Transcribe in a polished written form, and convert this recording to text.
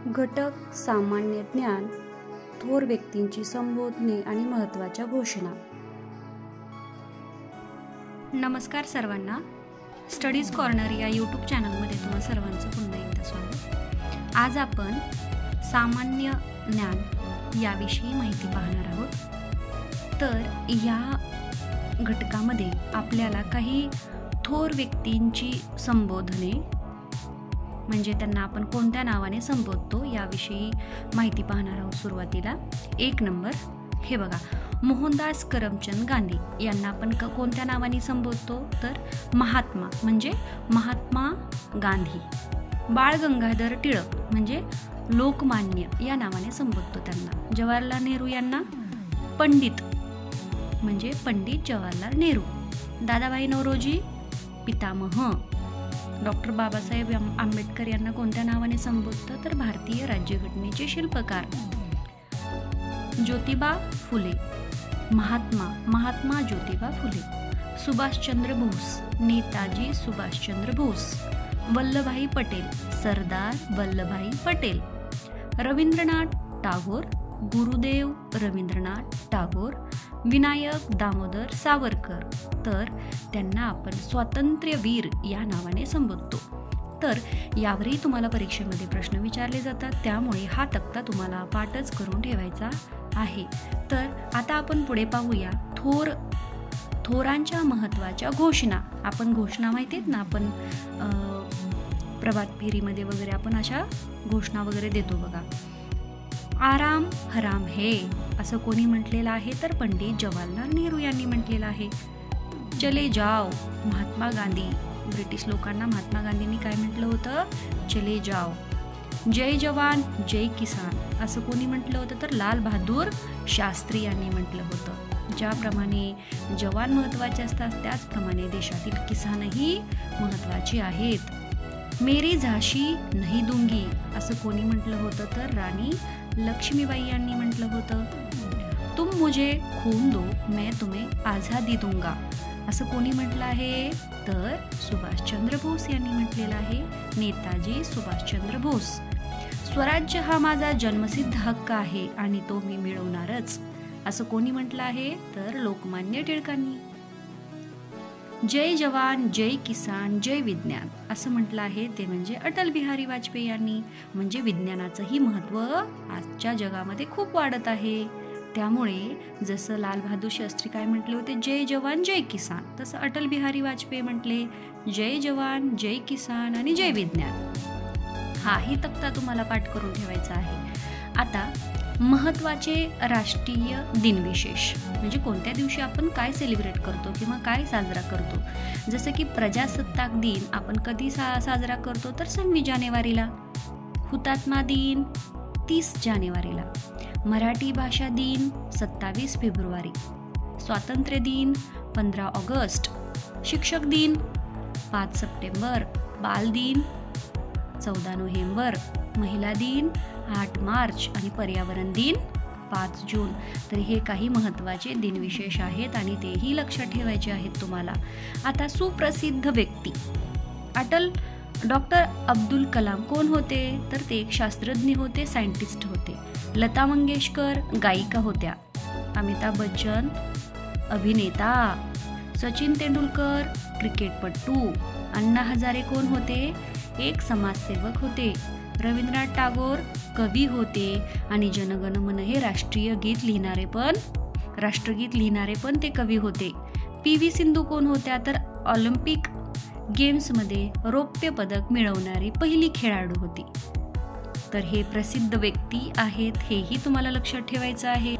घटक सामान्य ज्ञान, थोर व्यक्तींची संबोधने आणि महत्त्वाच्या घोषणा. नमस्कार सर्वांना. स्टडीज कॉर्नर या यूट्यूब चॅनलमध्ये तुम्हा सर्वांचं पुन्हा एकदा स्वागत. आज आपण सामान्य ज्ञान याविषयी माहिती पाहणार आहोत. तर या घटकामध्ये आपल्याला काही थोर व्यक्तींची संबोधने म्हणजे त्यांना आपण कोणत्या नावाने संबोधतो याविषयी माहिती पाहणार आहोत. सुरुवातीला 1 नंबर, हे बघा, मोहनदास करमचंद गांधी यांना आपण कोणत्या नावाने संबोधतो तर महात्मा म्हणजे महात्मा गांधी. बाळ गंगाधर टिळक म्हणजे लोकमान्य या नावाने संबोधतो त्यांना. जवाहरलाल नेहरू यांना पंडित म्हणजे पंडित जवाहरलाल नेहरू. दादाभाई नौरोजी पितामह. डॉक्टर बाबासाहेब आंबेडकर यांना कोणत्या नावाने संबोधतं तर भारतीय राज्यघटनेचे शिल्पकार. ज्योतिबा फुले महात्मा ज्योतिबा फुले. सुभाषचंद्र बोस नेताजी सुभाषचंद्र बोस. वल्लभभाई पटेल सरदार वल्लभभाई पटेल. रवींद्रनाथ टागोर गुरुदेव रवींद्रनाथ टागोर. विनायक दामोदर सावरकर तर त्यांना आपण स्वातंत्र्यवीर या नावाने संबोधतो. तर यावरही तुम्हाला परीक्षेमध्ये प्रश्न विचारले जातात, त्यामुळे हा तक्ता तुम्हाला पाठच करून ठेवायचा आहे. तर आता आपण पुढे पाहूया थोरांच्या महत्त्वाच्या घोषणा. आपण घोषणा माहिती आहेत ना, आपण प्रभात फेरीमध्ये वगैरे आपण अशा घोषणा वगैरे देतो बघा. आराम हराम है असं कोणी म्हटलेलं आहे तर पंडित जवाहरलाल नेहरू यांनी म्हटलेलं आहे. चले जाओ महात्मा गांधी. ब्रिटिश लोकांना महात्मा गांधींनी काय म्हटलं होतं? चले जाओ. जय जवान जय किसान असं कोणी म्हटलं होतं तर लाल बहादूर शास्त्री यांनी म्हटलं होतं. ज्याप्रमाणे जवान महत्त्वाचे असतात त्याचप्रमाणे देशातील किसानही महत्त्वाचे आहेत. मेरी झाशी नहीं दूंगी असं कोणी म्हटलं होतं तर राणी लक्ष्मीबाई यांनी म्हटलं होतं. तुम मुझे खून दो मैं तुम्हें आझादी दूंगा असं कोणी म्हटलं आहे तर सुभाषचंद्र बोस यांनी म्हटलेलं आहे. नेताजी सुभाषचंद्र बोस. स्वराज्य हा माझा जन्मसिद्ध हक्क आहे आणि तो मी मिळवणारच असं कोणी म्हटलं आहे तर लोकमान्य टिळकांनी. जय जवान जय किसान जय विज्ञान असं म्हटलं आहे ते म्हणजे अटल बिहारी वाजपेयी यांनी. म्हणजे विज्ञानाचंही महत्त्व आजच्या जगामध्ये खूप वाढत आहे. त्यामुळे जसं लाल बहादूर शास्त्री काय म्हटले होते जय जवान जय किसान, तसं अटल बिहारी वाजपेयी म्हटले जय जवान जय किसान आणि जय विज्ञान. हाही तक्ता तुम्हाला पाठ करून ठेवायचा आहे. आता महत्त्वाचे राष्ट्रीय दिनविशेष म्हणजे कोणत्या दिवशी आपण काय सेलिब्रेट करतो किंवा काय साजरा करतो. जसं की प्रजासत्ताक दिन आपण कधी साजरा करतो तर 26 जानेवारीला. हुतात्मा दिन 30 जानेवारीला. मराठी भाषा दिन 27 फेब्रुवारी. स्वातंत्र्य दिन 15 ऑगस्ट. शिक्षक दिन 5 सप्टेंबर. बाल दिन 14 नोव्हेंबर. महिला दिन 8 मार्च आणि पर्यावरण दिन 5 जून. तर हे काही महत्त्वाचे दिनविशेष आहेत आणि तेही लक्षात ठेवायचे आहेत तुम्हाला. आता सुप्रसिद्ध व्यक्ती. डॉक्टर अब्दुल कलाम कोण होते तर ते एक शास्त्रज्ञ होते, सायंटिस्ट होते. लता मंगेशकर गायिका होत्या. अमिताभ बच्चन अभिनेता. सचिन तेंडुलकर क्रिकेटपटू. अण्णा हजारे कोण होते? एक समाजसेवक होते. रवींद्रनाथ टागोर कवी होते आणि जनगण मन हे राष्ट्रगीत लिहिणारे पण ते कवी होते. PV सिंधू कोण होत्या तर ऑलिम्पिक गेम्समध्ये रौप्य पदक मिळवणारी पहिली खेळाडू होती. तर हे प्रसिद्ध व्यक्ती आहेत, हेही तुम्हाला लक्षात ठेवायचं आहे.